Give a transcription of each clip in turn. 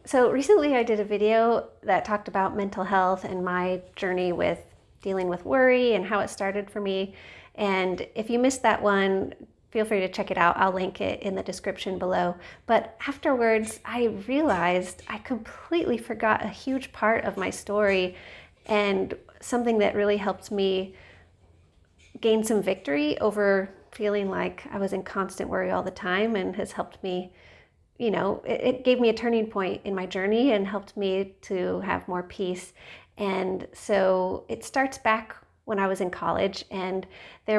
So recently I did a video that talked about mental health and my journey with dealing with worry and how it started for me. And if you missed that one, feel free to check it out. I'll link it in the description below. But afterwards, I realized I completely forgot a huge part of my story and something that really helped me gain some victory over feeling like I was in constant worry all the time and has helped me, it gave me a turning point in my journey and helped me to have more peace. And so it starts back when I was in college, and I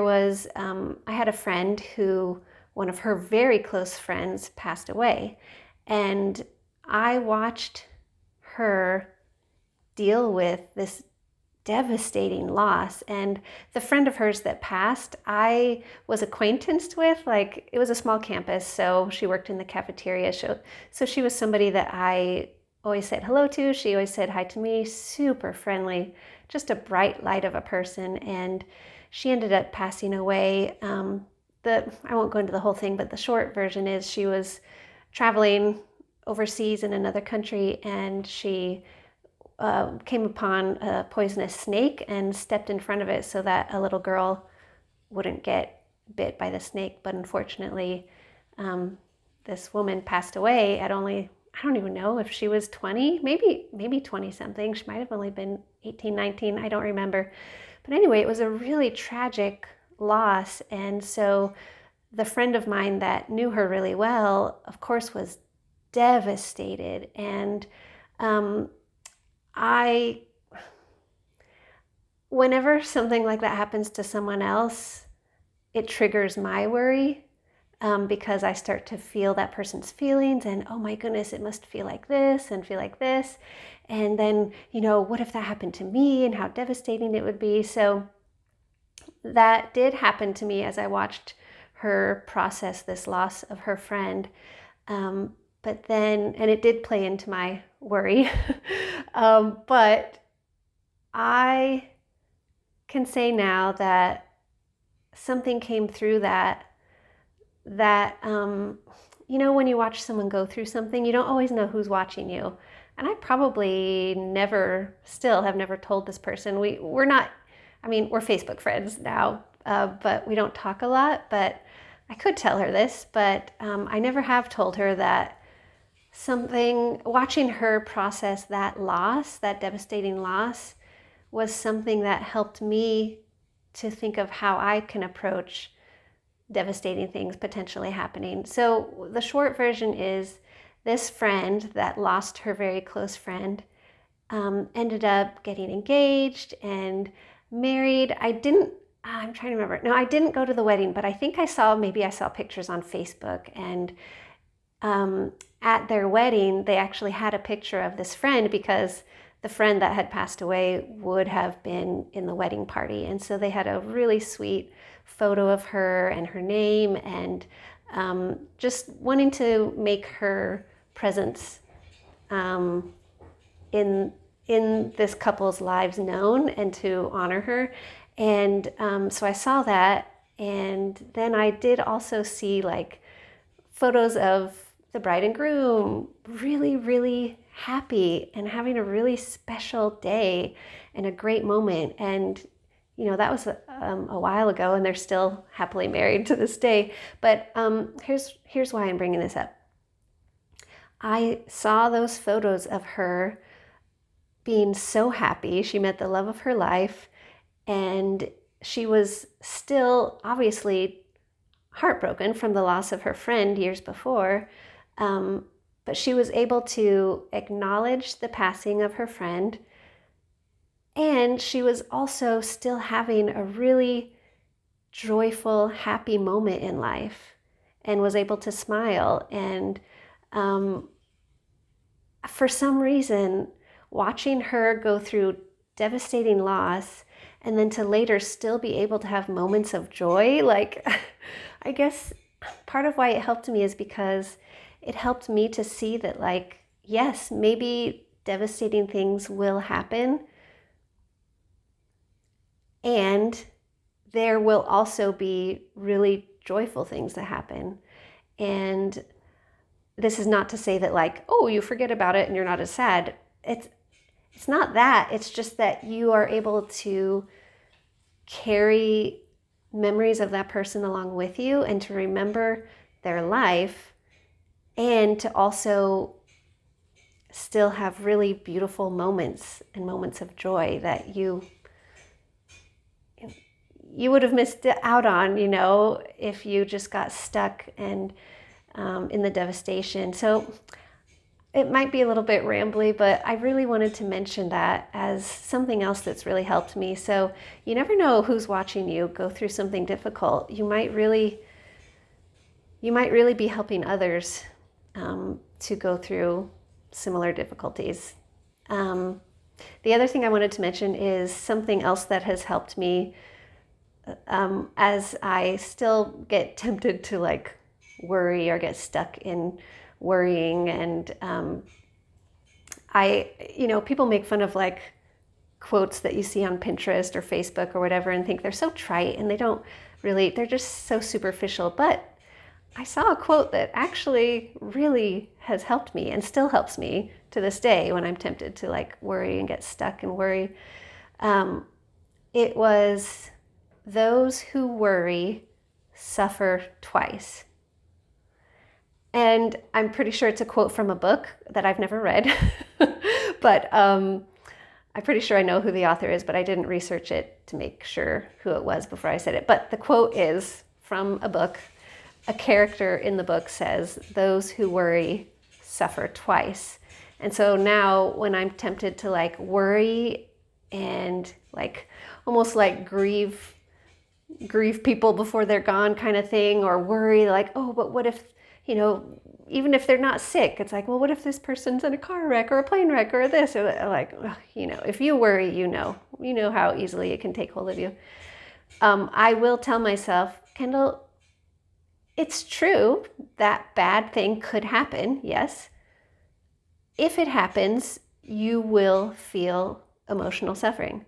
had a friend who, one of her very close friends passed away. And I watched her deal with this devastating loss. And the friend of hers that passed, I was acquaintanced with. Like, it was a small campus, so she worked in the cafeteria. So she was somebody that I always said hello to. She always said hi to me, super friendly, just a bright light of a person. And she ended up passing away. I won't go into the whole thing, but the short version is she was traveling overseas in another country, and she came upon a poisonous snake and stepped in front of it so that a little girl wouldn't get bit by the snake. But unfortunately, this woman passed away at only, I don't even know if she was 20, maybe 20 something. She might have only been 18, 19. I don't remember. But anyway, it was a really tragic loss. And so the friend of mine that knew her really well, of course, was devastated. And I, whenever something like that happens to someone else, it triggers my worry, because I start to feel that person's feelings and, oh my goodness, it must feel like this and feel like this. And then, what if that happened to me and how devastating it would be? So that did happen to me as I watched her process this loss of her friend. But then, and it did play into my worry, but I can say now that something came through that, when you watch someone go through something, you don't always know who's watching you. And I probably still have never told this person. We're not, we're Facebook friends now, but we don't talk a lot. But I could tell her this, but I never have told her that watching her process that loss, that devastating loss, was something that helped me to think of how I can approach devastating things potentially happening. So the short version is, this friend that lost her very close friend ended up getting engaged and married. I'm trying to remember. No, I didn't go to the wedding, but I think maybe I saw pictures on Facebook. And at their wedding, they actually had a picture of this friend because the friend that had passed away would have been in the wedding party. And so they had a really sweet photo of her and her name, and just wanting to make her presence in this couple's lives known and to honor her. And so I saw that. And then I did also see photos of the bride and groom really, really happy and having a really special day and a great moment. And, that was a while ago, and they're still happily married to this day. But here's why I'm bringing this up. I saw those photos of her being so happy. She met the love of her life, and she was still obviously heartbroken from the loss of her friend years before. But she was able to acknowledge the passing of her friend, and she was also still having a really joyful, happy moment in life, and was able to smile. And for some reason, watching her go through devastating loss and then to later still be able to have moments of joy, I guess part of why it helped me is because it helped me to see that, yes, maybe devastating things will happen, and there will also be really joyful things that happen. And this is not to say that like, oh, you forget about it and you're not as sad. It's not that. It's just that you are able to carry memories of that person along with you and to remember their life, and to also still have really beautiful moments and moments of joy that you would have missed out on, if you just got stuck and in the devastation. So it might be a little bit rambly, but I really wanted to mention that as something else that's really helped me. So you never know who's watching you go through something difficult. You might really be helping others to go through similar difficulties. The other thing I wanted to mention is something else that has helped me as I still get tempted to like worry or get stuck in worrying. And people make fun of like quotes that you see on Pinterest or Facebook or whatever and think they're so trite, and they're just so superficial. But I saw a quote that actually really has helped me and still helps me to this day when I'm tempted to like worry and get stuck and worry. It was, "Those who worry suffer twice." And I'm pretty sure it's a quote from a book that I've never read, but I'm pretty sure I know who the author is, but I didn't research it to make sure who it was before I said it. But the quote is from a book. A character in the book says, "Those who worry suffer twice." And so now when I'm tempted to like worry and like almost like grieve people before they're gone kind of thing, or worry like, oh, but what if, even if they're not sick, it's like, well, what if this person's in a car wreck or a plane wreck or this, or like, if you worry, you know how easily it can take hold of you. I will tell myself, Kendall, it's true that bad thing could happen, yes. If it happens, you will feel emotional suffering.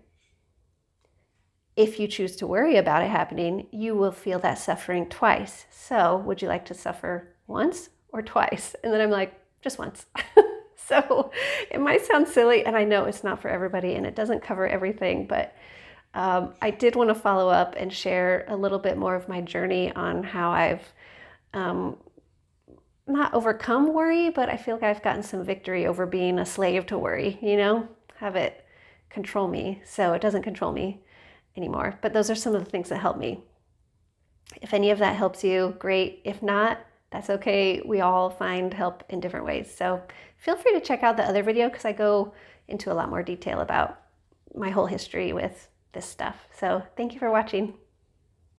If you choose to worry about it happening, you will feel that suffering twice. So would you like to suffer once or twice? And then I'm like, just once. So it might sound silly, and I know it's not for everybody and it doesn't cover everything, but I did want to follow up and share a little bit more of my journey on how I've not overcome worry, but I feel like I've gotten some victory over being a slave to worry, have it control me. So it doesn't control me anymore. But those are some of the things that help me. If any of that helps you, great. If not, that's okay. We all find help in different ways. So feel free to check out the other video because I go into a lot more detail about my whole history with this stuff. So thank you for watching.